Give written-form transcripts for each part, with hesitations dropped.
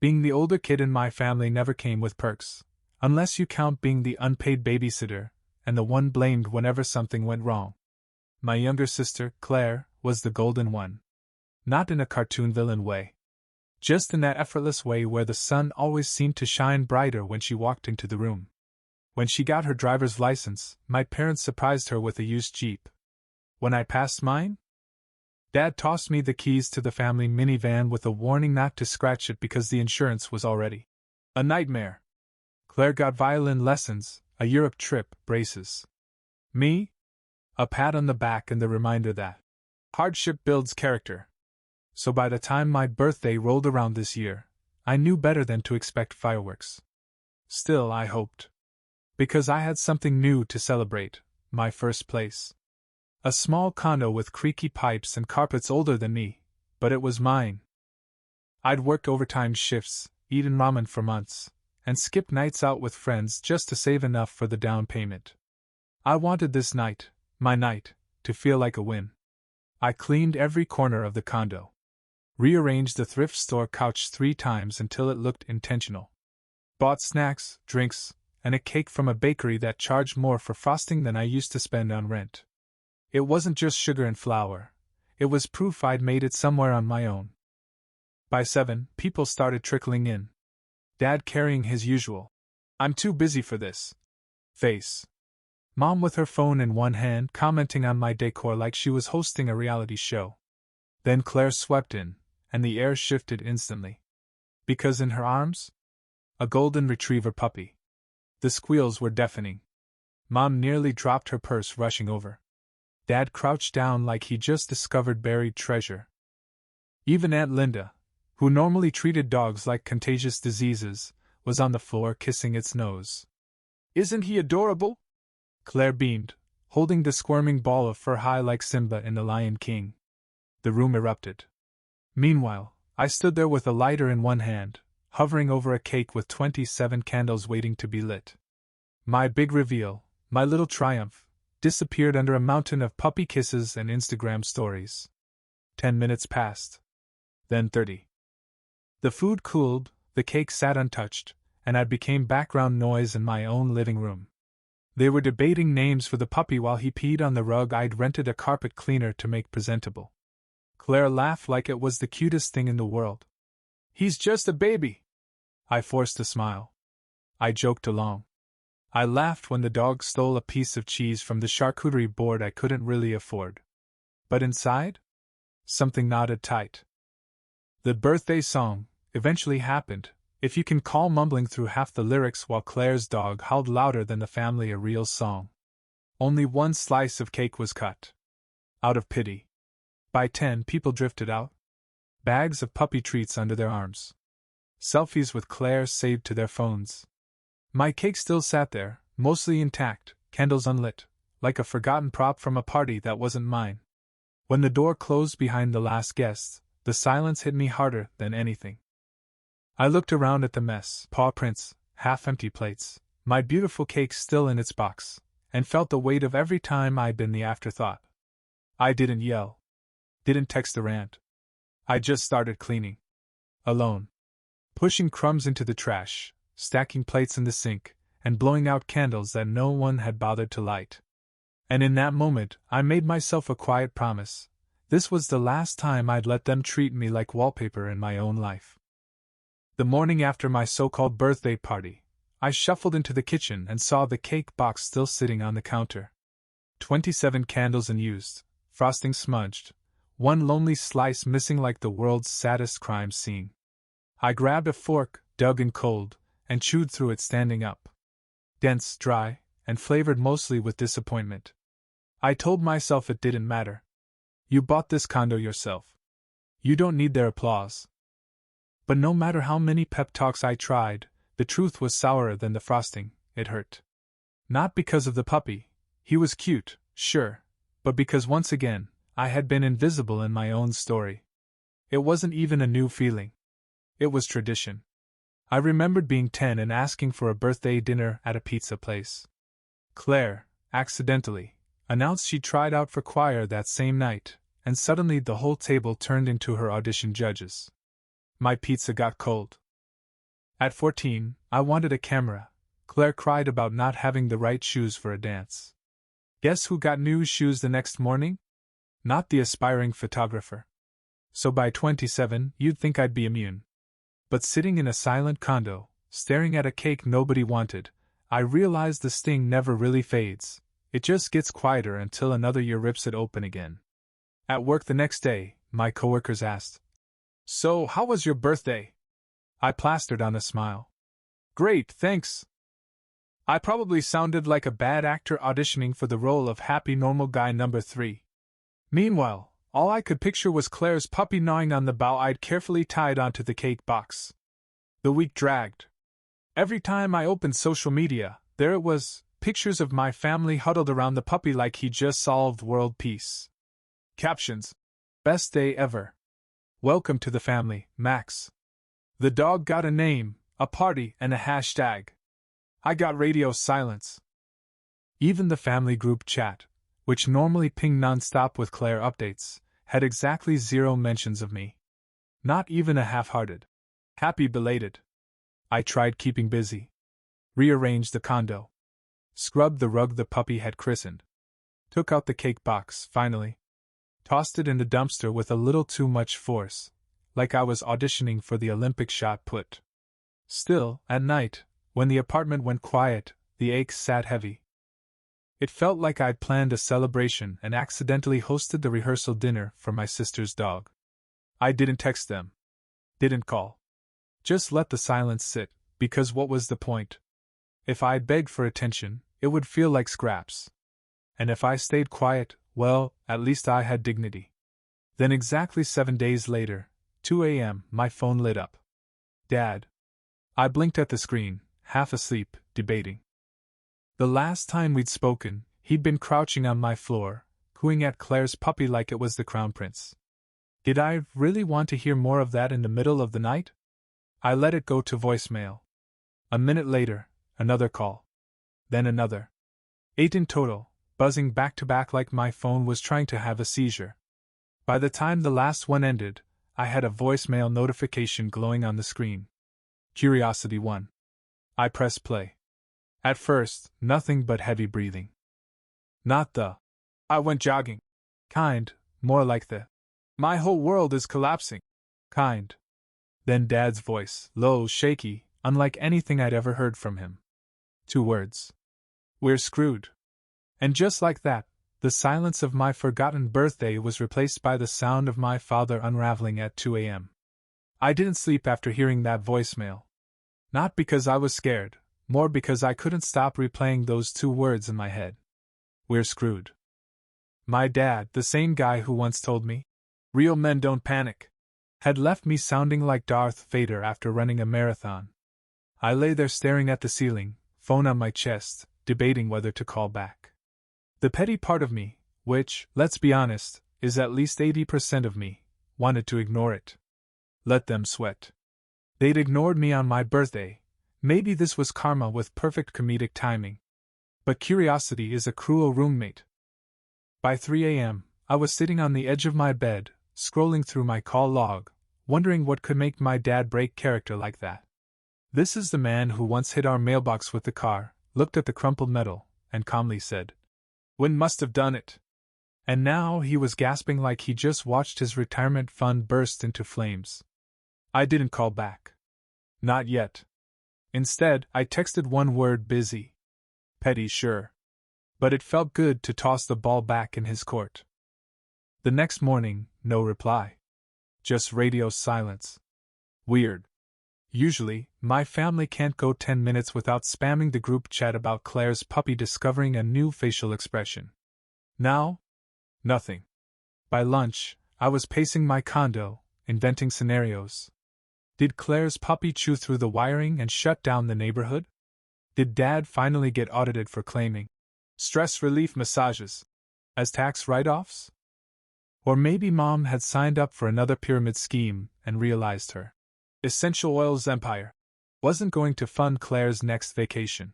Being the older kid in my family never came with perks, unless you count being the unpaid babysitter and the one blamed whenever something went wrong. My younger sister, Claire, was the golden one. Not in a cartoon villain way. Just in that effortless way where the sun always seemed to shine brighter when she walked into the room. When she got her driver's license, my parents surprised her with a used Jeep. When I passed mine, Dad tossed me the keys to the family minivan with a warning not to scratch it because the insurance was already a nightmare. Claire got violin lessons, a Europe trip, braces. Me? A pat on the back and the reminder that hardship builds character. So by the time my birthday rolled around this year, I knew better than to expect fireworks. Still, I hoped. Because I had something new to celebrate, my first place. A small condo with creaky pipes and carpets older than me, but it was mine. I'd work overtime shifts, eaten ramen for months, and skip nights out with friends just to save enough for the down payment. I wanted this night, my night, to feel like a win. I cleaned every corner of the condo. Rearranged the thrift store couch 3 times until it looked intentional. Bought snacks, drinks, and a cake from a bakery that charged more for frosting than I used to spend on rent. It wasn't just sugar and flour. It was proof I'd made it somewhere on my own. By 7, people started trickling in. Dad carrying his usual "I'm too busy for this" face. Mom with her phone in one hand commenting on my decor like she was hosting a reality show. Then Claire swept in, and the air shifted instantly. Because in her arms? A golden retriever puppy. The squeals were deafening. Mom nearly dropped her purse rushing over. Dad crouched down like he just discovered buried treasure. Even Aunt Linda, who normally treated dogs like contagious diseases, was on the floor kissing its nose. "Isn't he adorable?" Claire beamed, holding the squirming ball of fur high like Simba in The Lion King. The room erupted. Meanwhile, I stood there with a lighter in one hand, hovering over a cake with 27 candles waiting to be lit. My big reveal, my little triumph, disappeared under a mountain of puppy kisses and Instagram stories. 10 minutes passed. Then 30. The food cooled, the cake sat untouched, and I became background noise in my own living room. They were debating names for the puppy while he peed on the rug I'd rented a carpet cleaner to make presentable. Claire laughed like it was the cutest thing in the world. "He's just a baby." I forced a smile. I joked along. I laughed when the dog stole a piece of cheese from the charcuterie board I couldn't really afford. But inside? Something knotted tight. The birthday song eventually happened, if you can call mumbling through half the lyrics while Claire's dog howled louder than the family a real song. Only one slice of cake was cut. Out of pity. By 10, people drifted out. Bags of puppy treats under their arms. Selfies with Claire saved to their phones. My cake still sat there, mostly intact, candles unlit, like a forgotten prop from a party that wasn't mine. When the door closed behind the last guest, the silence hit me harder than anything. I looked around at the mess, paw prints, half-empty plates, my beautiful cake still in its box, and felt the weight of every time I'd been the afterthought. I didn't yell. Didn't text a rant. I just started cleaning. Alone. Pushing crumbs into the trash, stacking plates in the sink, and blowing out candles that no one had bothered to light. And in that moment, I made myself a quiet promise. This was the last time I'd let them treat me like wallpaper in my own life. The morning after my so-called birthday party, I shuffled into the kitchen and saw the cake box still sitting on the counter. 27 candles unused, frosting smudged, one lonely slice missing like the world's saddest crime scene. I grabbed a fork, dug in cold, and chewed through it standing up. Dense, dry, and flavored mostly with disappointment. I told myself it didn't matter. You bought this condo yourself. You don't need their applause. But no matter how many pep talks I tried, the truth was sourer than the frosting. It hurt. Not because of the puppy. He was cute, sure, but because once again, I had been invisible in my own story. It wasn't even a new feeling. It was tradition. I remembered being 10 and asking for a birthday dinner at a pizza place. Claire, accidentally, announced she tried out for choir that same night, and suddenly the whole table turned into her audition judges. My pizza got cold. At 14, I wanted a camera. Claire cried about not having the right shoes for a dance. Guess who got new shoes the next morning? Not the aspiring photographer. So by 27, you'd think I'd be immune. But sitting in a silent condo, staring at a cake nobody wanted, I realized the sting never really fades. It just gets quieter until another year rips it open again. At work the next day, my coworkers asked, "So, how was your birthday?" I plastered on a smile. "Great, thanks." I probably sounded like a bad actor auditioning for the role of happy normal guy number 3. Meanwhile, all I could picture was Claire's puppy gnawing on the bow I'd carefully tied onto the cake box. The week dragged. Every time I opened social media, there it was, pictures of my family huddled around the puppy like he just solved world peace. Captions: "Best day ever. Welcome to the family, Max." The dog got a name, a party, and a hashtag. I got radio silence. Even the family group chat, which normally pinged nonstop with Claire updates, had exactly 0 mentions of me. Not even a half-hearted "happy belated." I tried keeping busy. Rearranged the condo. Scrubbed the rug the puppy had christened. Took out the cake box, finally. Tossed it in the dumpster with a little too much force, like I was auditioning for the Olympic shot put. Still, at night, when the apartment went quiet, the aches sat heavy. It felt like I'd planned a celebration and accidentally hosted the rehearsal dinner for my sister's dog. I didn't text them. Didn't call. Just let the silence sit, because what was the point? If I'd begged for attention, it would feel like scraps. And if I stayed quiet, well, at least I had dignity. Then exactly 7 days later, 2 a.m., my phone lit up. Dad. I blinked at the screen, half asleep, debating. The last time we'd spoken, he'd been crouching on my floor, cooing at Claire's puppy like it was the crown prince. Did I really want to hear more of that in the middle of the night? I let it go to voicemail. A minute later, another call. Then another. 8 in total, buzzing back to back like my phone was trying to have a seizure. By the time the last one ended, I had a voicemail notification glowing on the screen. Curiosity 1. I pressed play. At first, nothing but heavy breathing. Not the "I went jogging" kind, more like the "my whole world is collapsing" kind. Then Dad's voice, low, shaky, unlike anything I'd ever heard from him. 2 words. "We're screwed." And just like that, the silence of my forgotten birthday was replaced by the sound of my father unraveling at 2 a.m. I didn't sleep after hearing that voicemail. Not because I was scared, more because I couldn't stop replaying those 2 words in my head. We're screwed. My dad, the same guy who once told me, "Real men don't panic," had left me sounding like Darth Vader after running a marathon. I lay there staring at the ceiling, phone on my chest, debating whether to call back. The petty part of me, which, let's be honest, is at least 80% of me, wanted to ignore it. Let them sweat. They'd ignored me on my birthday. Maybe this was karma with perfect comedic timing. But curiosity is a cruel roommate. By 3 a.m., I was sitting on the edge of my bed, scrolling through my call log, wondering what could make my dad break character like that. This is the man who once hit our mailbox with the car, looked at the crumpled metal, and calmly said, "Wind must have done it." And now he was gasping like he just watched his retirement fund burst into flames. I didn't call back. Not yet. Instead, I texted one word: busy. Petty, sure. But it felt good to toss the ball back in his court. The next morning, no reply. Just radio silence. Weird. Usually, my family can't go 10 minutes without spamming the group chat about Claire's puppy discovering a new facial expression. Now? Nothing. By lunch, I was pacing my condo, inventing scenarios. Did Claire's puppy chew through the wiring and shut down the neighborhood? Did Dad finally get audited for claiming stress relief massages as tax write-offs? Or maybe Mom had signed up for another pyramid scheme and realized her essential oils empire wasn't going to fund Claire's next vacation.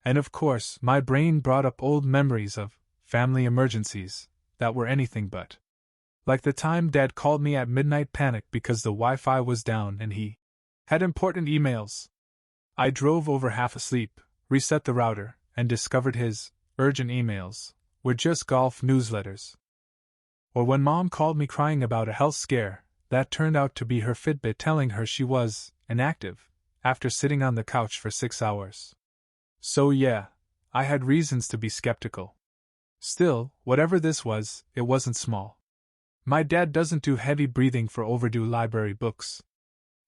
And of course, my brain brought up old memories of family emergencies that were anything but. Like the time Dad called me at midnight panicked because the Wi-Fi was down and he Had important emails. I drove over half asleep, reset the router, and discovered his urgent emails were just golf newsletters. Or when Mom called me crying about a health scare, that turned out to be her Fitbit telling her she was inactive after sitting on the couch for 6 hours. So yeah, I had reasons to be skeptical. Still, whatever this was, it wasn't small. My dad doesn't do heavy breathing for overdue library books.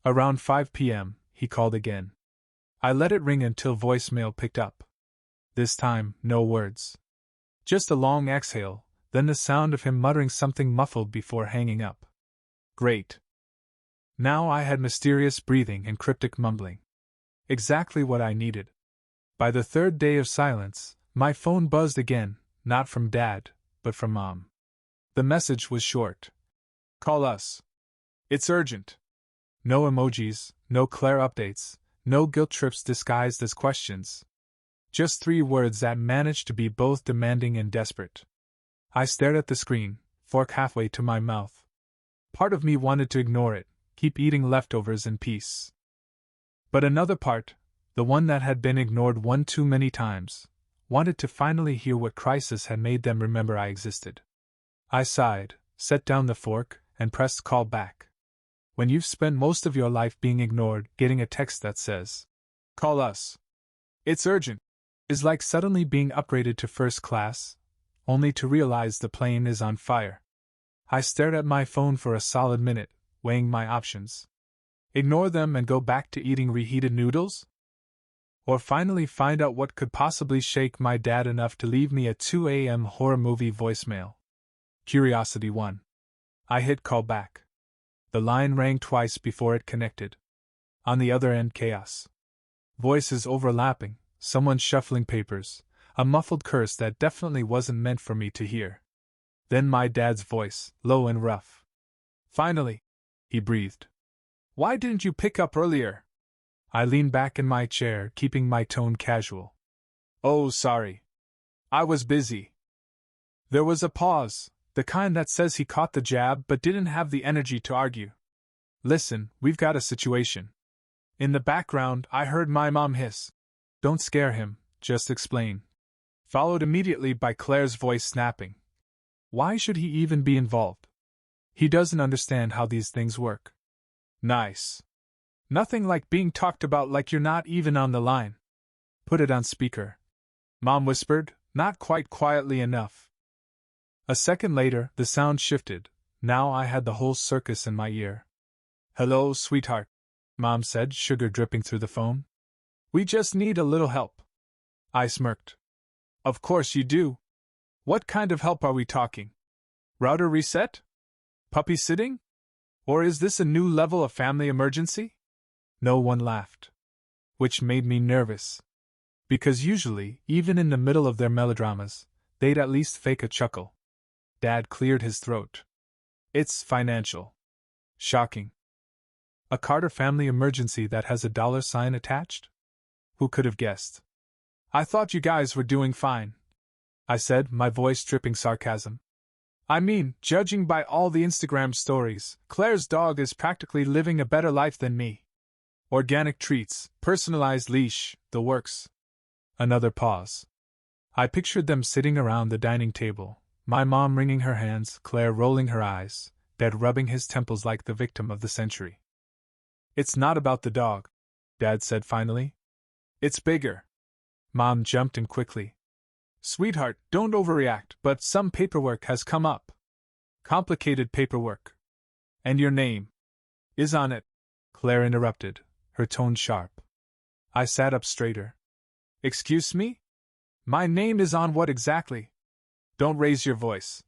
Around 5 p.m., he called again. I let it ring until voicemail picked up. This time, no words. Just a long exhale, then the sound of him muttering something muffled before hanging up. Great. Now I had mysterious breathing and cryptic mumbling. Exactly what I needed. By the third day of silence, my phone buzzed again, not from Dad, but from Mom. The message was short. Call us. It's urgent. No emojis, no Claire updates, no guilt trips disguised as questions. Just 3 words that managed to be both demanding and desperate. I stared at the screen, fork halfway to my mouth. Part of me wanted to ignore it, keep eating leftovers in peace. But another part, the one that had been ignored one too many times, wanted to finally hear what crisis had made them remember I existed. I sighed, set down the fork, and pressed call back. When you've spent most of your life being ignored, getting a text that says, "Call us. It's urgent," is like suddenly being upgraded to first class, only to realize the plane is on fire. I stared at my phone for a solid minute, weighing my options. Ignore them and go back to eating reheated noodles? Or finally find out what could possibly shake my dad enough to leave me a 2 a.m. horror movie voicemail? Curiosity won. I hit call back. The line rang twice before it connected. On the other end, chaos. Voices overlapping, someone shuffling papers, a muffled curse that definitely wasn't meant for me to hear. Then my dad's voice, low and rough. "Finally," he breathed. "Why didn't you pick up earlier?" I leaned back in my chair, keeping my tone casual. "Oh, sorry. I was busy." There was a pause, the kind that says he caught the jab but didn't have the energy to argue. "Listen, we've got a situation." In the background, I heard my mom hiss, "Don't scare him, just explain." Followed immediately by Claire's voice snapping. "Why should he even be involved? He doesn't understand how these things work." Nice. Nothing like being talked about like you're not even on the line. "Put it on speaker," Mom whispered, not quite quietly enough. A second later, the sound shifted. Now I had the whole circus in my ear. "Hello, sweetheart," Mom said, sugar dripping through the phone. "We just need a little help." I smirked. "Of course you do. What kind of help are we talking? Router reset? Puppy sitting? Or is this a new level of family emergency?" No one laughed. Which made me nervous. Because usually, even in the middle of their melodramas, they'd at least fake a chuckle. Dad cleared his throat. "It's financial." Shocking. A Carter family emergency that has a $sign attached? Who could have guessed? "I thought you guys were doing fine," I said, my voice dripping sarcasm. "I mean, judging by all the Instagram stories, Claire's dog is practically living a better life than me. Organic treats, personalized leash, the works." Another pause. I pictured them sitting around the dining table, my mom wringing her hands, Claire rolling her eyes, Dad rubbing his temples like the victim of the century. "It's not about the dog," Dad said finally. "It's bigger." Mom jumped in quickly. "Sweetheart, don't overreact, but some paperwork has come up. Complicated paperwork. And your name is on it," Claire interrupted, her tone sharp. I sat up straighter. "Excuse me? My name is on what exactly?" "Don't raise your voice,"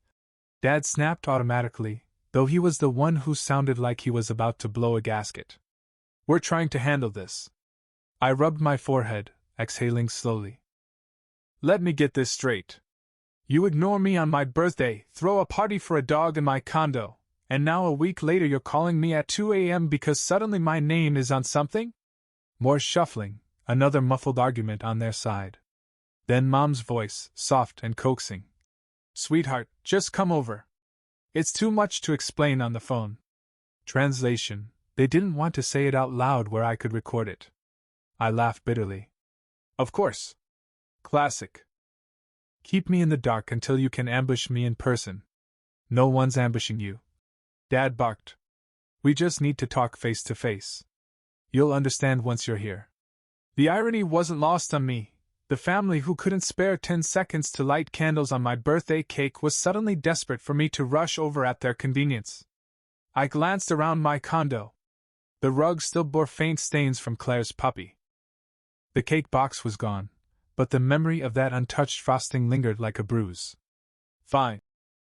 Dad snapped automatically, though he was the one who sounded like he was about to blow a gasket. "We're trying to handle this." I rubbed my forehead, exhaling slowly. "Let me get this straight. You ignore me on my birthday, throw a party for a dog in my condo, and now a week later you're calling me at 2 a.m. because suddenly my name is on something?" More shuffling, another muffled argument on their side. Then Mom's voice, soft and coaxing. "Sweetheart, just come over. It's too much to explain on the phone." Translation: They didn't want to say it out loud where I could record it. I laughed bitterly. Of course. Classic. Keep me in the dark until you can ambush me in person. No one's ambushing you. Dad barked. We just need to talk face to face. You'll understand once you're here. The irony wasn't lost on me. The family who couldn't spare 10 seconds to light candles on my birthday cake was suddenly desperate for me to rush over at their convenience. I glanced around my condo. The rug still bore faint stains from Claire's puppy. The cake box was gone, but the memory of that untouched frosting lingered like a bruise. Fine,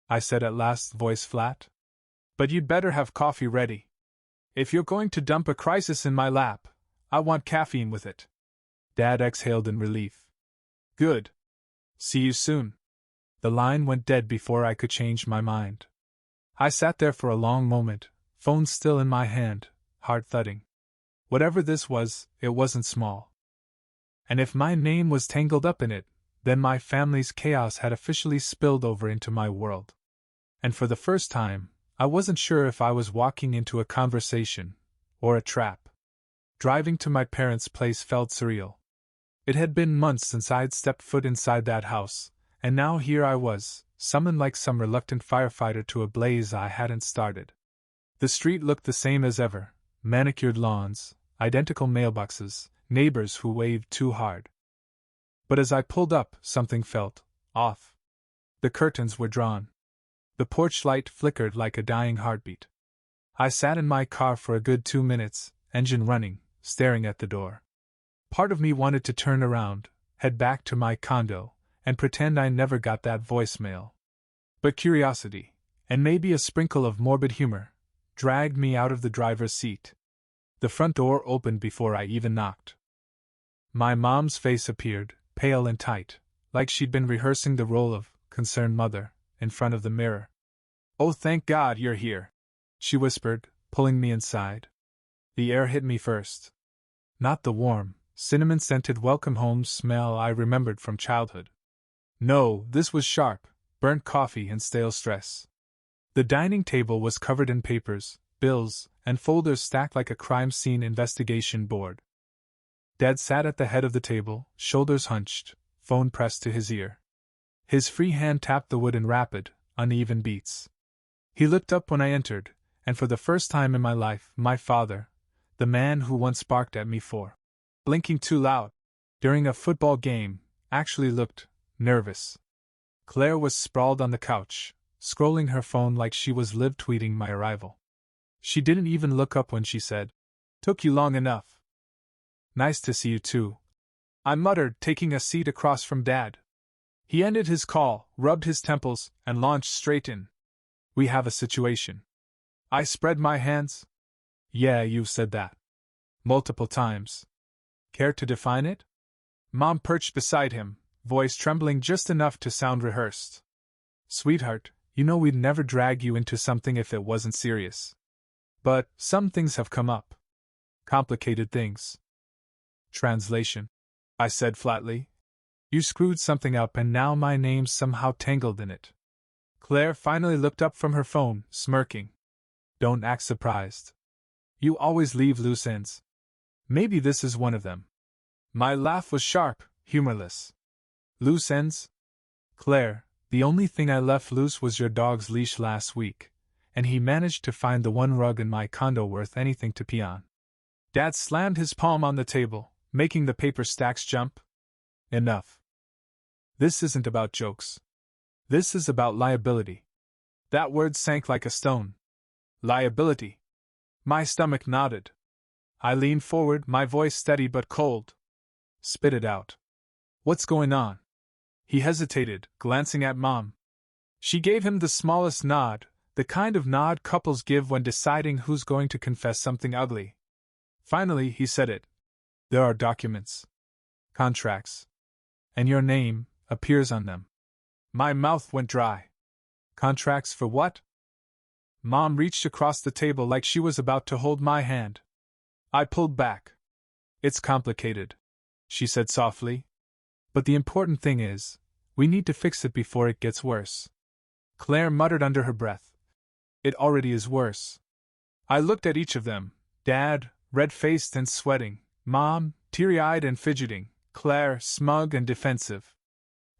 I said at last, voice flat. But you'd better have coffee ready. If you're going to dump a crisis in my lap, I want caffeine with it. Dad exhaled in relief. Good. See you soon. The line went dead before I could change my mind. I sat there for a long moment, phone still in my hand, heart thudding. Whatever this was, it wasn't small. And if my name was tangled up in it, then my family's chaos had officially spilled over into my world. And for the first time, I wasn't sure if I was walking into a conversation or a trap. Driving to my parents' place felt surreal. It had been months since I'd stepped foot inside that house, and now here I was, summoned like some reluctant firefighter to a blaze I hadn't started. The street looked the same as ever, manicured lawns, identical mailboxes, neighbors who waved too hard. But as I pulled up, something felt off. The curtains were drawn. The porch light flickered like a dying heartbeat. I sat in my car for a good 2 minutes, engine running, staring at the door. Part of me wanted to turn around, head back to my condo, and pretend I never got that voicemail. But curiosity, and maybe a sprinkle of morbid humor, dragged me out of the driver's seat. The front door opened before I even knocked. My mom's face appeared, pale and tight, like she'd been rehearsing the role of concerned mother, in front of the mirror. Oh, thank God you're here, she whispered, pulling me inside. The air hit me first. Not the warm, cinnamon-scented welcome home smell I remembered from childhood. No, this was sharp, burnt coffee and stale stress. The dining table was covered in papers, bills, and folders stacked like a crime scene investigation board. Dad sat at the head of the table, shoulders hunched, phone pressed to his ear. His free hand tapped the wood in rapid, uneven beats. He looked up when I entered, and for the first time in my life, my father, the man who once barked at me for blinking too loud during a football game, actually looked nervous. Claire was sprawled on the couch, scrolling her phone like she was live tweeting my arrival. She didn't even look up when she said, "Took you long enough." "Nice to see you too," I muttered, taking a seat across from Dad. He ended his call, rubbed his temples, and launched straight in. "We have a situation." I spread my hands. "Yeah, you've said that. Multiple times. Care to define it?" Mom perched beside him, voice trembling just enough to sound rehearsed. "Sweetheart, you know we'd never drag you into something if it wasn't serious. But some things have come up. Complicated things." "Translation," I said flatly. "You screwed something up and now my name's somehow tangled in it." Claire finally looked up from her phone, smirking. "Don't act surprised. You always leave loose ends. Maybe this is one of them." My laugh was sharp, humorless. "Loose ends? Claire, the only thing I left loose was your dog's leash last week, and he managed to find the one rug in my condo worth anything to pee on." Dad slammed his palm on the table, making the paper stacks jump. "Enough. This isn't about jokes. This is about liability." That word sank like a stone. Liability. My stomach nodded. I leaned forward, my voice steady but cold. "Spit it out. What's going on?" He hesitated, glancing at Mom. She gave him the smallest nod, the kind of nod couples give when deciding who's going to confess something ugly. Finally, he said it. "There are documents. Contracts. And your name appears on them." My mouth went dry. "Contracts for what?" Mom reached across the table like she was about to hold my hand. I pulled back. "It's complicated," she said softly. "But the important thing is, we need to fix it before it gets worse." Claire muttered under her breath. "It already is worse." I looked at each of them, Dad, red-faced and sweating, Mom, teary-eyed and fidgeting, Claire, smug and defensive.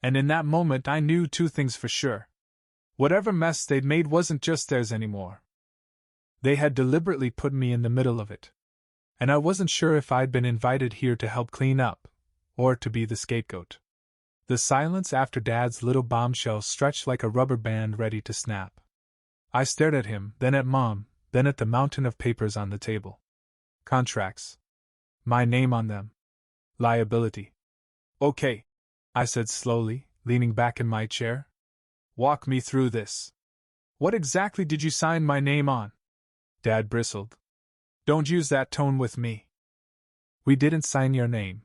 And in that moment I knew two things for sure. Whatever mess they'd made wasn't just theirs anymore. They had deliberately put me in the middle of it. And I wasn't sure if I'd been invited here to help clean up, or to be the scapegoat. The silence after Dad's little bombshell stretched like a rubber band ready to snap. I stared at him, then at Mom, then at the mountain of papers on the table. Contracts. My name on them. Liability. Okay, I said slowly, leaning back in my chair. Walk me through this. What exactly did you sign my name on? Dad bristled. Don't use that tone with me. We didn't sign your name.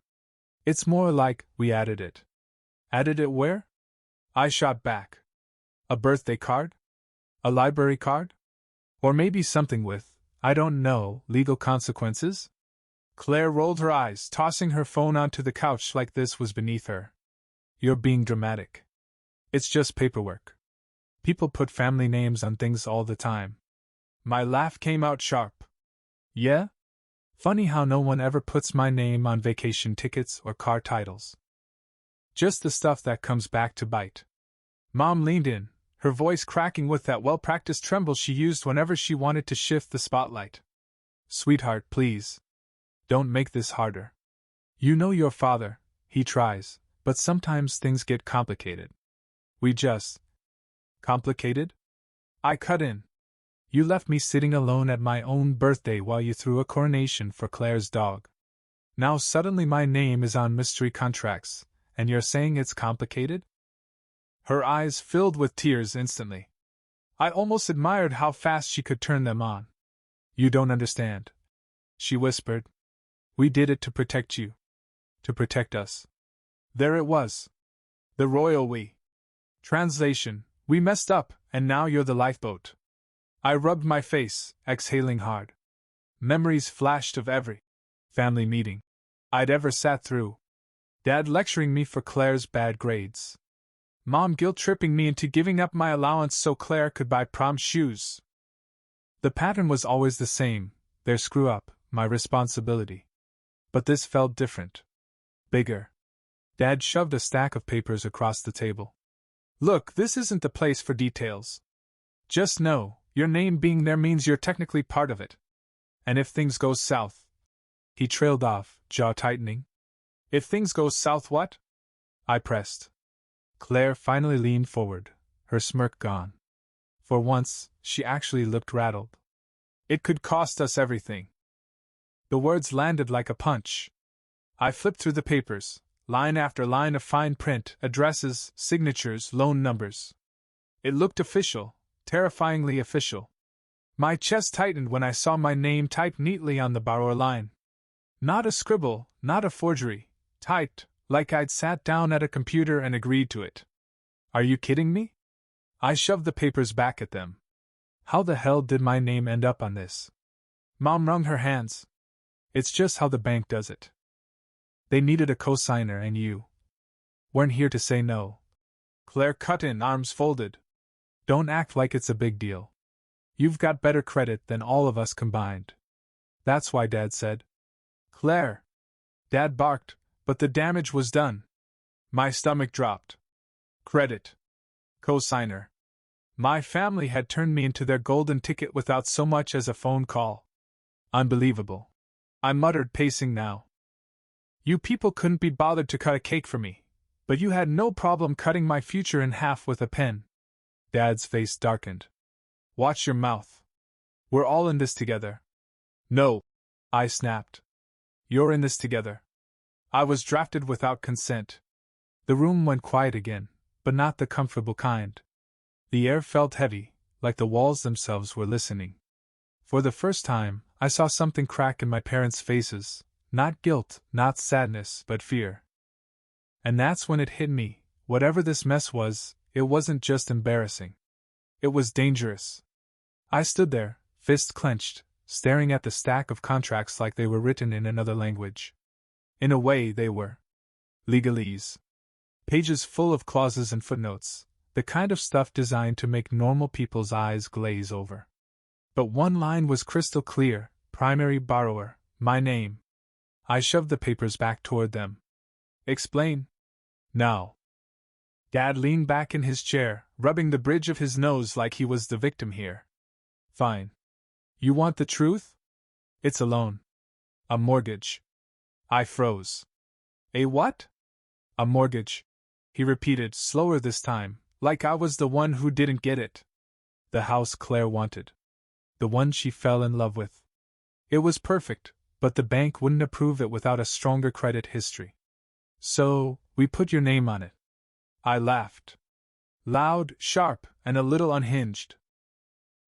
It's more like we added it. Added it where? I shot back. A birthday card? A library card? Or maybe something with, I don't know, legal consequences? Claire rolled her eyes, tossing her phone onto the couch like this was beneath her. You're being dramatic. It's just paperwork. People put family names on things all the time. My laugh came out sharp. Yeah? Funny how no one ever puts my name on vacation tickets or car titles. Just the stuff that comes back to bite. Mom leaned in, her voice cracking with that well-practiced tremble she used whenever she wanted to shift the spotlight. Sweetheart, please. Don't make this harder. You know your father, he tries, but sometimes things get complicated. We just... Complicated? I cut in. You left me sitting alone at my own birthday while you threw a coronation for Claire's dog. Now suddenly my name is on mystery contracts, and you're saying it's complicated? Her eyes filled with tears instantly. I almost admired how fast she could turn them on. You don't understand, she whispered. We did it to protect you. To protect us. There it was. The royal we. Translation, we messed up, and now you're the lifeboat. I rubbed my face, exhaling hard. Memories flashed of every family meeting I'd ever sat through. Dad lecturing me for Claire's bad grades. Mom guilt-tripping me into giving up my allowance so Claire could buy prom shoes. The pattern was always the same, their screw-up, my responsibility. But this felt different. Bigger. Dad shoved a stack of papers across the table. Look, this isn't the place for details. Just know, your name being there means you're technically part of it. And if things go south... He trailed off, jaw tightening. If things go south what? I pressed. Claire finally leaned forward, her smirk gone. For once, she actually looked rattled. It could cost us everything. The words landed like a punch. I flipped through the papers, line after line of fine print, addresses, signatures, loan numbers. It looked official, terrifyingly official. My chest tightened when I saw my name typed neatly on the borrower line. Not a scribble, not a forgery, typed, like I'd sat down at a computer and agreed to it. Are you kidding me? I shoved the papers back at them. How the hell did my name end up on this? Mom wrung her hands. It's just how the bank does it. They needed a co-signer and you weren't here to say no. Claire cut in, arms folded. Don't act like it's a big deal. You've got better credit than all of us combined. That's why Dad said. Claire! Dad barked, but the damage was done. My stomach dropped. Credit. Co-signer. My family had turned me into their golden ticket without so much as a phone call. Unbelievable. I muttered, pacing now. You people couldn't be bothered to cut a cake for me, but you had no problem cutting my future in half with a pen. Dad's face darkened. Watch your mouth. We're all in this together. No, I snapped. You're in this together. I was drafted without consent. The room went quiet again, but not the comfortable kind. The air felt heavy, like the walls themselves were listening. For the first time, I saw something crack in my parents' faces, not guilt, not sadness, but fear. And that's when it hit me, whatever this mess was, it wasn't just embarrassing. It was dangerous. I stood there, fists clenched, staring at the stack of contracts like they were written in another language. In a way, they were legalese. Pages full of clauses and footnotes, the kind of stuff designed to make normal people's eyes glaze over. But one line was crystal clear, primary borrower, my name. I shoved the papers back toward them. Explain. Now. Dad leaned back in his chair, rubbing the bridge of his nose like he was the victim here. Fine. You want the truth? It's a loan. A mortgage. I froze. A what? A mortgage, he repeated, slower this time, like I was the one who didn't get it. The house Claire wanted. The one she fell in love with. It was perfect, but the bank wouldn't approve it without a stronger credit history. So, we put your name on it. I laughed. Loud, sharp, and a little unhinged.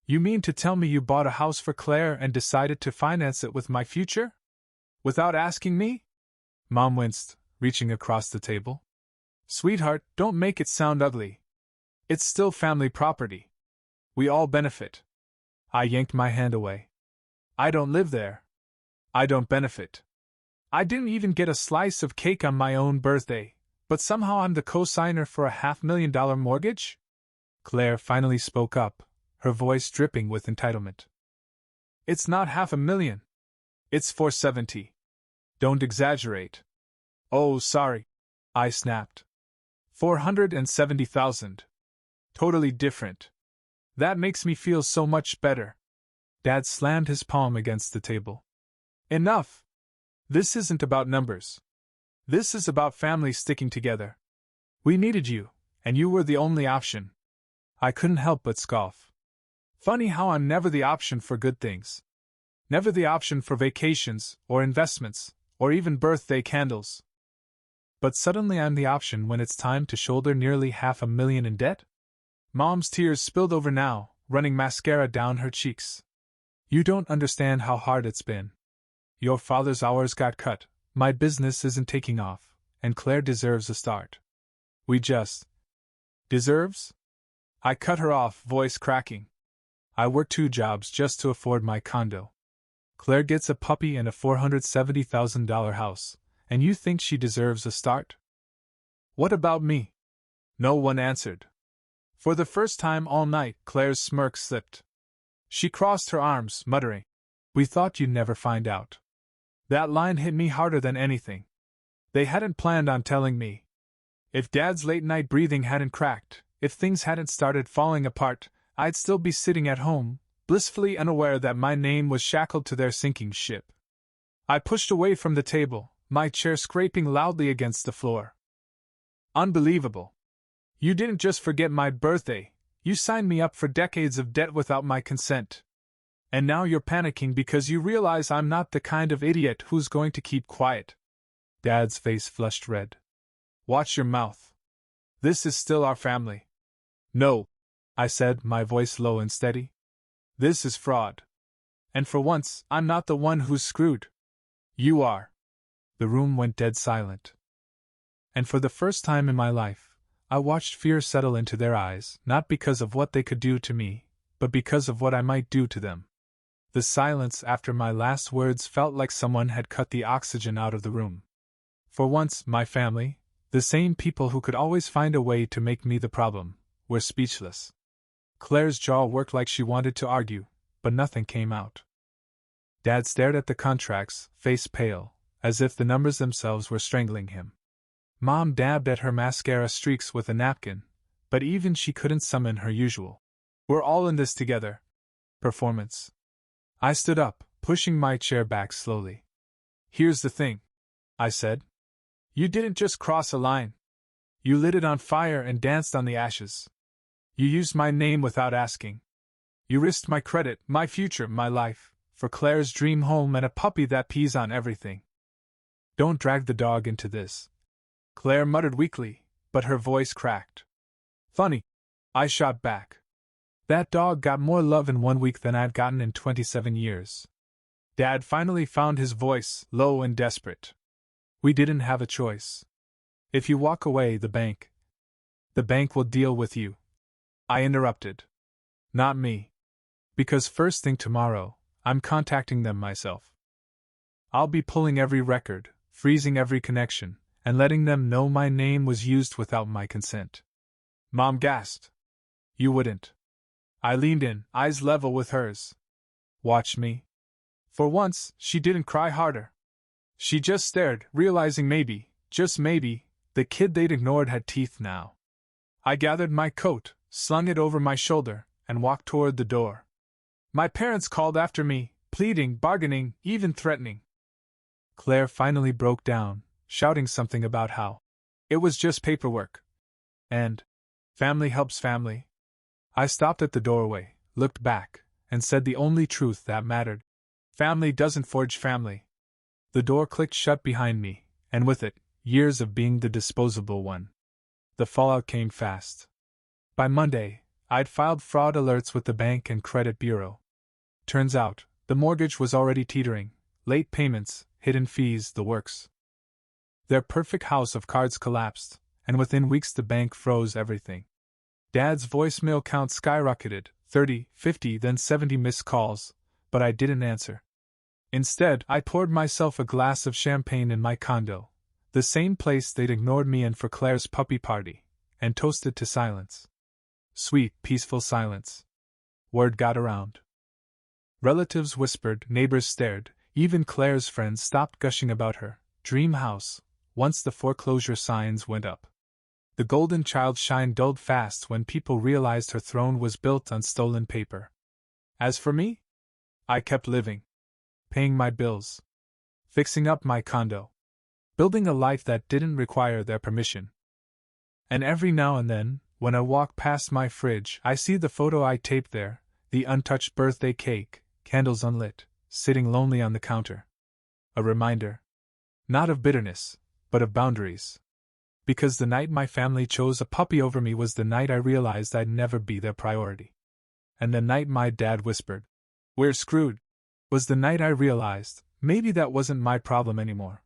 You mean to tell me you bought a house for Claire and decided to finance it with my future? Without asking me? Mom winced, reaching across the table. Sweetheart, don't make it sound ugly. It's still family property. We all benefit. I yanked my hand away. I don't live there. I don't benefit. I didn't even get a slice of cake on my own birthday, but somehow I'm the co-signer for a $500,000 mortgage? Claire finally spoke up, her voice dripping with entitlement. It's not $500,000. It's $470. Don't exaggerate. Oh, sorry, I snapped. $470,000. Totally different. That makes me feel so much better. Dad slammed his palm against the table. Enough! This isn't about numbers. This is about family sticking together. We needed you, and you were the only option. I couldn't help but scoff. Funny how I'm never the option for good things. Never the option for vacations, or investments, or even birthday candles. But suddenly I'm the option when it's time to shoulder nearly $500,000 in debt? Mom's tears spilled over now, running mascara down her cheeks. You don't understand how hard it's been. Your father's hours got cut, my business isn't taking off, and Claire deserves a start. We just... Deserves? I cut her off, voice cracking. I work 2 jobs just to afford my condo. Claire gets a puppy and a $470,000 house, and you think she deserves a start? What about me? No one answered. For the first time all night, Claire's smirk slipped. She crossed her arms, muttering, "We thought you'd never find out." That line hit me harder than anything. They hadn't planned on telling me. If Dad's late-night breathing hadn't cracked, if things hadn't started falling apart, I'd still be sitting at home, blissfully unaware that my name was shackled to their sinking ship. I pushed away from the table, my chair scraping loudly against the floor. Unbelievable. You didn't just forget my birthday, you signed me up for decades of debt without my consent. And now you're panicking because you realize I'm not the kind of idiot who's going to keep quiet. Dad's face flushed red. Watch your mouth. This is still our family. No, I said, my voice low and steady. This is fraud. And for once, I'm not the one who's screwed. You are. The room went dead silent. And for the first time in my life, I watched fear settle into their eyes, not because of what they could do to me, but because of what I might do to them. The silence after my last words felt like someone had cut the oxygen out of the room. For once, my family, the same people who could always find a way to make me the problem, were speechless. Claire's jaw worked like she wanted to argue, but nothing came out. Dad stared at the contracts, face pale, as if the numbers themselves were strangling him. Mom dabbed at her mascara streaks with a napkin, but even she couldn't summon her usual "we're all in this together" performance. I stood up, pushing my chair back slowly. Here's the thing, I said. You didn't just cross a line. You lit it on fire and danced on the ashes. You used my name without asking. You risked my credit, my future, my life, for Claire's dream home and a puppy that pees on everything. Don't drag the dog into this. Claire muttered weakly, but her voice cracked. Funny, I shot back. That dog got more love in 1 week than I'd gotten in 27 years. Dad finally found his voice, low and desperate. We didn't have a choice. If you walk away, the bank will deal with you. I interrupted. Not me. Because first thing tomorrow, I'm contacting them myself. I'll be pulling every record, freezing every connection, and letting them know my name was used without my consent. Mom gasped. You wouldn't. I leaned in, eyes level with hers. Watch me. For once, she didn't cry harder. She just stared, realizing maybe, just maybe, the kid they'd ignored had teeth now. I gathered my coat, slung it over my shoulder, and walked toward the door. My parents called after me, pleading, bargaining, even threatening. Claire finally broke down, shouting something about how it was just paperwork. And family helps family. I stopped at the doorway, looked back, and said the only truth that mattered. Family doesn't forge family. The door clicked shut behind me, and with it, years of being the disposable one. The fallout came fast. By Monday, I'd filed fraud alerts with the bank and credit bureau. Turns out, the mortgage was already teetering, late payments, hidden fees, the works. Their perfect house of cards collapsed, and within weeks the bank froze everything. Dad's voicemail count skyrocketed, 30, 50, then 70 missed calls, but I didn't answer. Instead, I poured myself a glass of champagne in my condo, the same place they'd ignored me in for Claire's puppy party, and toasted to silence. Sweet, peaceful silence. Word got around. Relatives whispered, neighbors stared, even Claire's friends stopped gushing about her dream house, once the foreclosure signs went up. The golden child's shine dulled fast when people realized her throne was built on stolen paper. As for me, I kept living. Paying my bills. Fixing up my condo. Building a life that didn't require their permission. And every now and then, when I walk past my fridge, I see the photo I taped there, the untouched birthday cake, candles unlit, sitting lonely on the counter. A reminder. Not of bitterness, but of boundaries. Because the night my family chose a puppy over me was the night I realized I'd never be their priority. And the night my dad whispered, "We're screwed," was the night I realized, maybe that wasn't my problem anymore.